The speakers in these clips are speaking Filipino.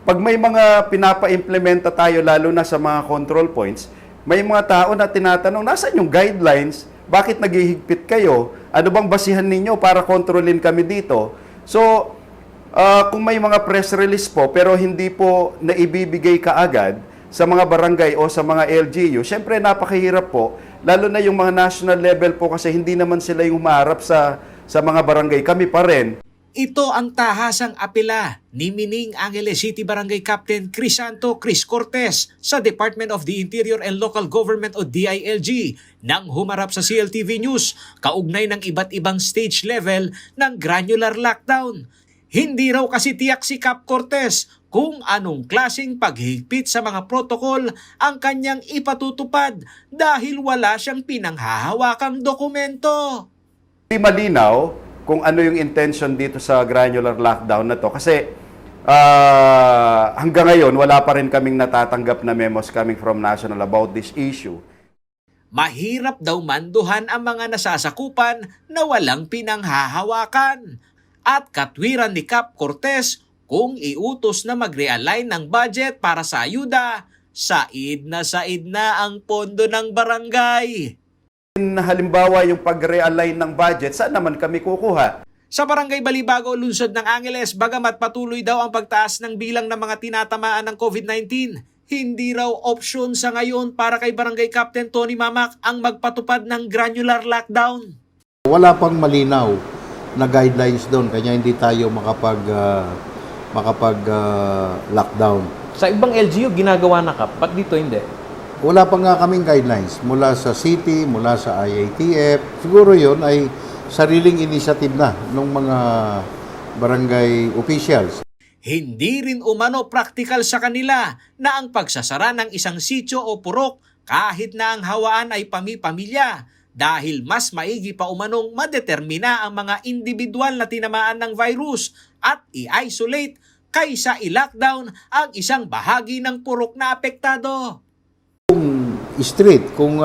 pag may mga pinapa-implementa tayo, lalo na sa mga control points, may mga tao na tinatanong, nasaan yung guidelines? Bakit naghihigpit kayo? Ano bang basihan ninyo para kontrolin kami dito? So, kung may mga press release po, pero hindi po naibibigay kaagad sa mga barangay o sa mga LGU, syempre napakahirap po, lalo na yung mga national level po kasi hindi naman sila yung humarap sa mga barangay. Kami pa rin. Ito ang tahasang apela ni Mining Angeles City Barangay Captain Crisanto Chris Cortez sa Department of the Interior and Local Government o DILG nang humarap sa CLTV News kaugnay ng iba't ibang stage level ng granular lockdown. Hindi raw kasi tiyak si Cap Cortez kung anong klaseng paghigpit sa mga protokol ang kanyang ipatutupad dahil wala siyang pinanghahawakang dokumento. Hindi malinaw kung ano yung intention dito sa granular lockdown na to. Kasi hanggang ngayon, wala pa rin kaming natatanggap na memos coming from national about this issue. Mahirap daw manduhan ang mga nasasakupan na walang pinanghahawakan. At katwiran ni Cap Cortez kung iutos na mag-realign ng budget para sa ayuda, said na ang pondo ng barangay. Halimbawa, yung pag-realign ng budget, saan naman kami kukuha? Sa Barangay Balibago, lungsod ng Angeles, bagamat patuloy daw ang pagtaas ng bilang ng mga tinatamaan ng COVID-19, hindi raw opsyon sa ngayon para kay Barangay Captain Tony Mamak ang magpatupad ng granular lockdown. Wala pang malinaw na guidelines doon, kanya hindi tayo makapag-lockdown. Sa ibang LGU, ginagawa na ba't dito hindi? Wala pa nga kaming guidelines mula sa city, mula sa IATF. Siguro yon ay sariling initiative na ng mga barangay officials. Hindi rin umano praktikal sa kanila na ang pagsasara ng isang sitio o purok kahit na ang hawaan ay pami-pamilya dahil mas maigi pa umanong madetermina ang mga individual na tinamaan ng virus at i-isolate kaysa i-lockdown ang isang bahagi ng purok na apektado. Street, kung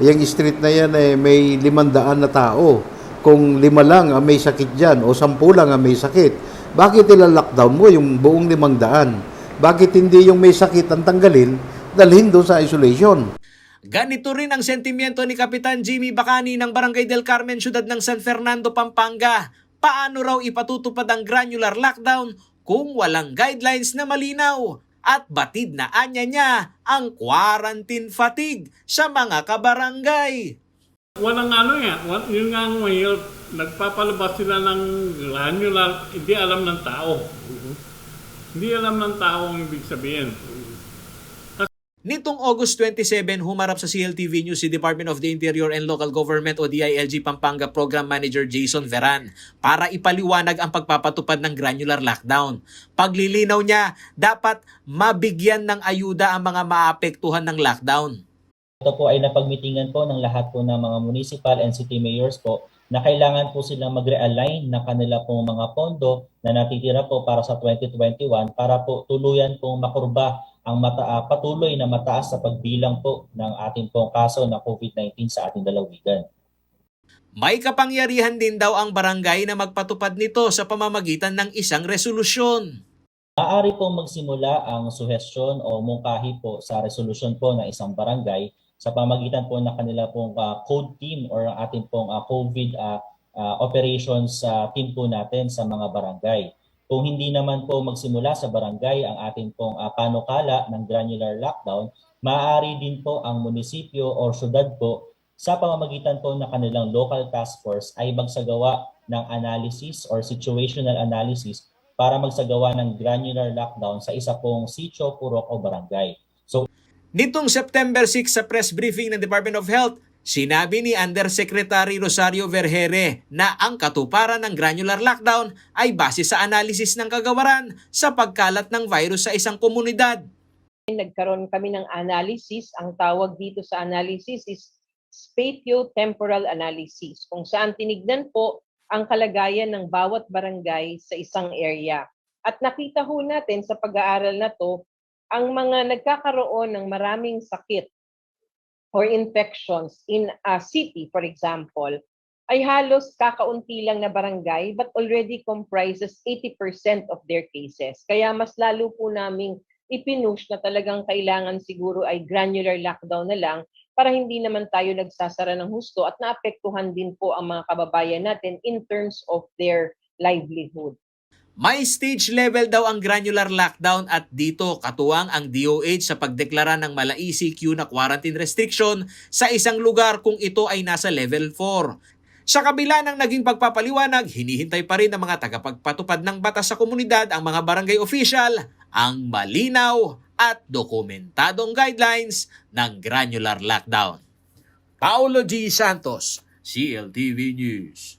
yung street na yan may 500 na tao, kung 5 lang ang may sakit dyan o 10 lang ang may sakit, bakit ila-lockdown mo yung buong 500? Bakit hindi yung may sakit ang tanggalin, dalhin doon sa isolation? Ganito rin ang sentimiento ni Kapitan Jimmy Bacani ng Barangay del Carmen, Syudad ng San Fernando, Pampanga. Paano raw ipatutupad ang granular lockdown kung walang guidelines na malinaw? At batid na anya niya ang quarantine fatigue sa mga kabarangay. Walang yun nga ang mahirap. Nagpapalabas sila ng granular, hindi alam ng tao. Hindi alam ng tao ang ibig sabihin. Nitong August 27, humarap sa CLTV News si Department of the Interior and Local Government o DILG Pampanga Program Manager Jason Veran para ipaliwanag ang pagpapatupad ng granular lockdown. Paglilinaw niya, dapat mabigyan ng ayuda ang mga maapektuhan ng lockdown. Ito po ay napagmitingan po ng lahat po ng mga municipal and city mayors po na kailangan po silang mag-realign ng kanila pong mga pondo na natitira po para sa 2021 para po tuluyan pong makurba ang patuloy na mataas sa pagbilang po ng ating pong kaso ng COVID-19 sa ating lalawigan. May kapangyarihan din daw ang barangay na magpatupad nito sa pamamagitan ng isang resolusyon. Maaari po magsimula ang suhestyon o mungkahi po sa resolusyon po ng isang barangay sa pamamagitan po ng kanila pong code team or ating pong COVID operations team po natin sa mga barangay. Kung hindi naman po magsimula sa barangay ang ating pong panukala ng granular lockdown, maaari din po ang munisipyo o syudad po sa pamamagitan po ng kanilang local task force ay magsagawa ng analysis or situational analysis para magsagawa ng granular lockdown sa isa pong sitio, purok o barangay. Nitong September 6 sa press briefing ng Department of Health, sinabi ni Undersecretary Rosario Vergere na ang katuparan ng granular lockdown ay base sa analysis ng kagawaran sa pagkalat ng virus sa isang komunidad. Nagkaroon kami ng analysis. Ang tawag dito sa analysis is spatio-temporal analysis, kung saan tinignan po ang kalagayan ng bawat barangay sa isang area. At nakita ho natin sa pag-aaral na to, ang mga nagkakaroon ng maraming sakit or infections in a city, for example, ay halos kakaunti lang na barangay but already comprises 80% of their cases. Kaya mas lalo po naming ipinush na talagang kailangan siguro ay granular lockdown na lang para hindi naman tayo nagsasara ng husto at naapektuhan din po ang mga kababayan natin in terms of their livelihood. May stage level daw ang granular lockdown at dito katuwang ang DOH sa pagdeklara ng mala ECQ na quarantine restriction sa isang lugar kung ito ay nasa level 4. Sa kabila ng naging pagpapaliwanag, hinihintay pa rin ng mga tagapagpatupad ng batas sa komunidad ang mga barangay official ang malinaw at dokumentadong guidelines ng granular lockdown. Paulo G. Santos, CLTV News.